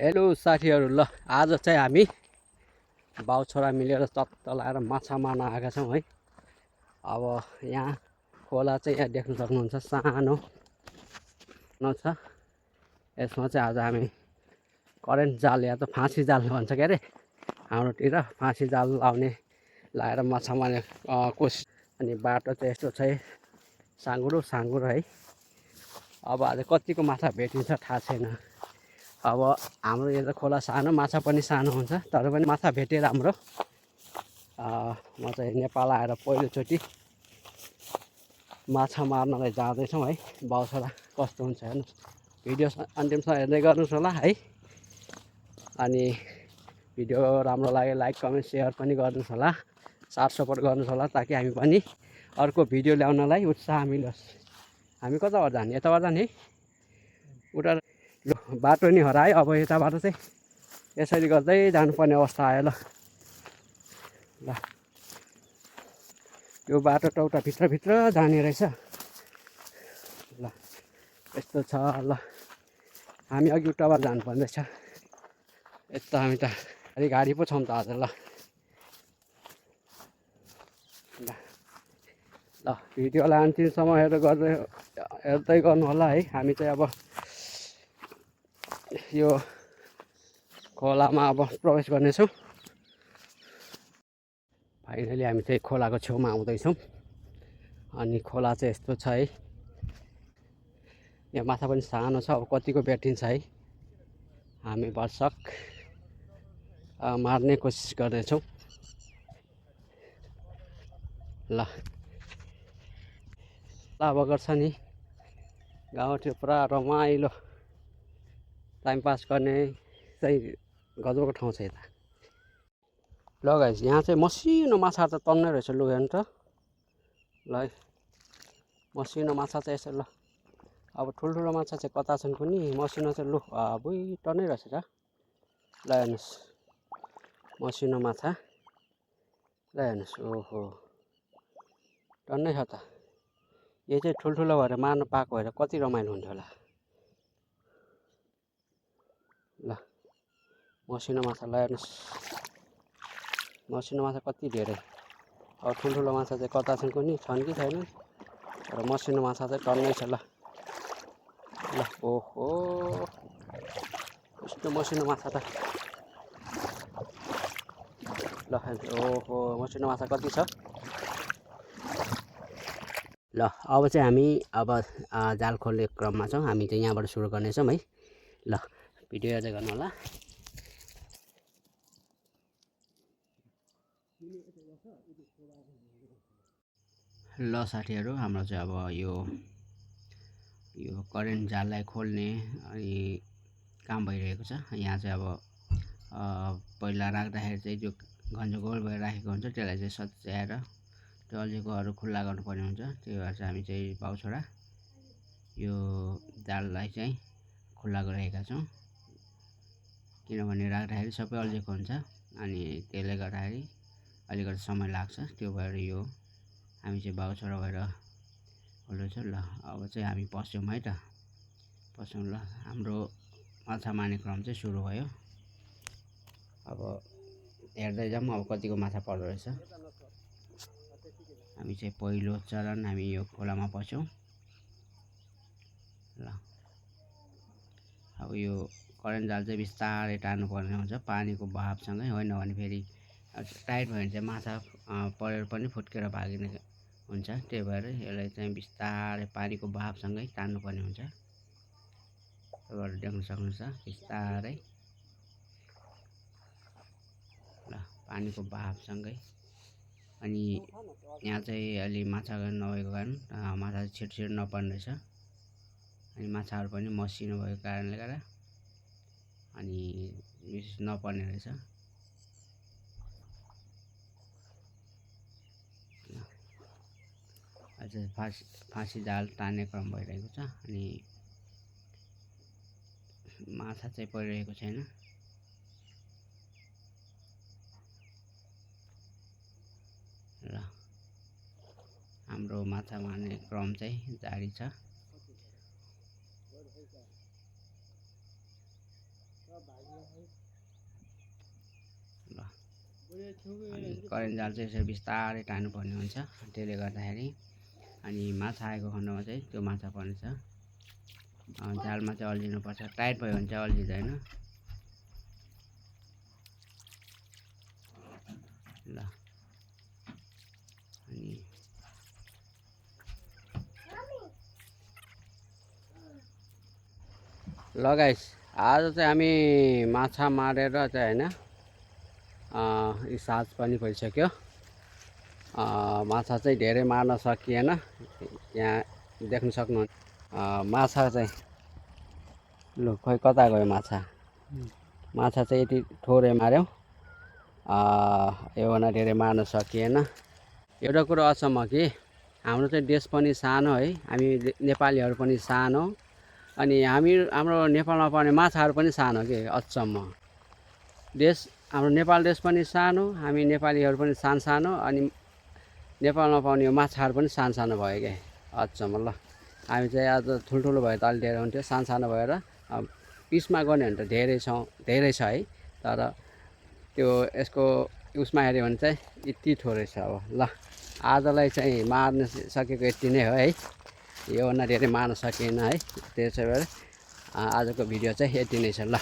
Hello साथीहरू, ल आज चाहिँ हामी बाउ छोरा मिलेर चत्त लाएर माछा मार्न आएका छौँ है। अब यहाँ खोला चाहिँ यहाँ देख्न सक्नुहुन्छ, सानो न छ। यसमा चाहिँ आज हामी करेन्ट जाल या त फाँसी जाल भन्छ के अरे, हाम्रोतिर फाँसी जाल लाएर माछा मार्ने कोसिस। अनि बाटो चाहिँ यस्तो छ, साँगुरो है। अब आज कतिको माछा भेटिन्छ थाहा छैन। अब हाम्रो यो त खोला सानो, माछा पनि सानो हुन्छ, तर पनि माछा भेटे राम्रो। म चाहिँ नेपाल आएर पहिलोचोटि माछा मार्नलाई जाँदैछौँ है। बाउ छोरा कस्तो हुन्छ हेर्नु, भिडियो अन्तिमसम्म हेर्दै गर्नुहोस् होला है। अनि भिडियो राम्रो लाग्यो लाइक कमेन्ट सेयर पनि गर्नुहोस् होला, साथ सपोर्ट गर्नुहोस् होला, ताकि हामी पनि अर्को भिडियो ल्याउनलाई उत्साह मिलोस्। हामी कताबाट जाने, यताबाट जाने उता बाटो नि हरायो। अब यताबाट चाहिँ यसरी गर्दै जानुपर्ने अवस्था आयो। ल यो बाटो टौटा भित्रभित्र जाने रहेछ। ल यस्तो छ। ल हामी अघि उताबाट जानुपर्ने रहेछ। यस्तो हामी त गाडी पो छौँ त आज। ल भिडियोलाई अन्तिमसम्म हेर्दै गर्नु होला है। हामी चाहिँ अब यो खोलामा अब प्रवेश गर्नेछौँ। फाइनली हामी चाहिँ खोलाको छेउमा आउँदैछौँ। अनि खोला चाहिँ यस्तो छ है, यहाँ माछा पनि सानो छ। अब कतिको भेटिन्छ है, हामी भरसक मार्ने कोसिस गर्नेछौँ। ल बगर छ नि, गाउँतिर पुरा रमाइलो टाइम पास गर्ने चाहिँ गजबको ठाउँ छ यता। ल गाइस, यहाँ चाहिँ मसिनो माछा त तन्नै रहेछ। लु हेर्नु त, ल है मसिनो माछा चाहिँ यसो। ल अब ठुल्ठुलो माछा चाहिँ कता छन् कुनि, मसिनो चाहिँ लु बुइ टन्नै रहेछ त। ल हेर्नुहोस् मसिनो माछा, ल हेर्नुहोस्, ओहो टन्नै छ त। यो चाहिँ ठुल्ठुलो भएर मार्नु पाएको भएर कति रमाइलो हुन्थ्यो होला। ल मसिनो माछा, ल हेर्नुहोस् मसिनो माछा कति धेरै। अब ठुल्ठुलो माछा चाहिँ कता छन् कुनि, छन् कि छैन, र मसिनो माछा चाहिँ टन्नै छ। ल ओहो यस्तो मसिनो माछा त। ल ओहो मसिनो माछा कति छ। ल अब चाहिँ हामी जाल खोल्ने क्रममा छौँ। हामी चाहिँ यहाँबाट सुरु गर्नेछौँ है। ल भिडियो हेर्दै गर्नु होला। ल साथीहरू, हाम्रो चाहिँ अब यो करेन्ट जाललाई खोल्ने अनि काम भइरहेको छ। यहाँ चाहिँ अब पहिला राख्दाखेरि चाहिँ जो घन्जो गोल भएर राखेको हुन्छ त्यसलाई चाहिँ सच्याएर त्यो अल्झेकोहरू खुल्ला गर्नुपर्ने हुन्छ। त्यही भएर चाहिँ हामी चाहिँ बाउ छोरा यो जाललाई चाहिँ खुल्ला गरिरहेका छौँ, किनभने राख्दाखेरि सबै अल्झेको हुन्छ अनि त्यसले गर्दाखेरि अलिकति समय लाग्छ। त्यो भएर यो हामी चाहिँ बाउ छोरा भएर खोल्दैछौँ। ल अब चाहिँ हामी पस्यौँ है त, पस्यौँ। ल हाम्रो माछा मार्ने क्रम चाहिँ सुरु भयो। अब हेर्दै जाऊँ अब कतिको माछा पर्दो रहेछ। हामी चाहिँ पहिलो चरण हामी यो खोलामा पस्यौँ। ल अब यो करेन्ट जाल चाहिँ बिस्तारै टार्नुपर्ने हुन्छ, पानीको बहावसँगै, होइन भने फेरि टाइट भयो भने चाहिँ माछा परेर पनि फुत्केर भागिने हुन्छ। त्यही भएर यसलाई चाहिँ बिस्तारै पानीको बहावसँगै तान्नुपर्ने हुन्छ। तपाईँहरू देख्न सक्नुहुन्छ बिस्तारै। ल पानीको बहावसँगै। अनि यहाँ चाहिँ अलि माछा नभएको कारण माछा छिटो नपर्ने रहेछ। अनि माछाहरू पनि मसिनो भएको कारणले गर्दा अनि नपर्ने रहेछ। अझ फाँसी जाल तान्ने क्रम भइरहेको छ अनि माछा चाहिँ परिरहेको छैन। ल हाम्रो माछा मार्ने क्रम चाहिँ जारी छ। ल अनि करेन्ट जाल चाहिँ यसरी बिस्तारै टार्नुपर्ने हुन्छ। त्यसले गर्दाखेरि अनि माछा आएको खण्डमा चाहिँ त्यो माछा पर्नेछ। जालमा चाहिँ अल्झिनुपर्छ, टाइट भयो भने चाहिँ अल्झिँदैन। ल अनि ल गाइस, आज चाहिँ हामी माछा मारेर चाहिँ होइन साँझ पनि भइसक्यो। माछा चाहिँ धेरै मार्न सकिएन। यहाँ देख्न सक्नुहुन्छ माछा चाहिँ लु खोइ कता गयो माछा। माछा चाहिँ यति थोरै मार्यौँ, योभन्दा धेरै मार्न सकिएन। एउटा कुरो अचम्म कि हाम्रो चाहिँ देश पनि सानो है, हामी नेपालीहरू पनि सानो, अनि हाम्रो नेपालमा पर्ने माछाहरू पनि सानो के अचम्म। हाम्रो नेपाल देश पनि सानो, हामी नेपालीहरू पनि सानो, अनि नेपालमा पाउने यो माछाहरू पनि सानो भयो क्या अचम्म। ल हामी चाहिँ आज ठुल्ठुलो भयो त अलि धेरै हुन्थ्यो, सानो भएर पिसमा गर्ने भने त धेरै छ है, तर त्यो यसको उसमा हेऱ्यो भने चाहिँ यति थोरै छ। अब ल आजलाई चाहिँ मार्न सकेको यति नै हो है, योभन्दा धेरै मार्न सकिएन है। त्यसै भएर आजको भिडियो चाहिँ यति नै छ। ल।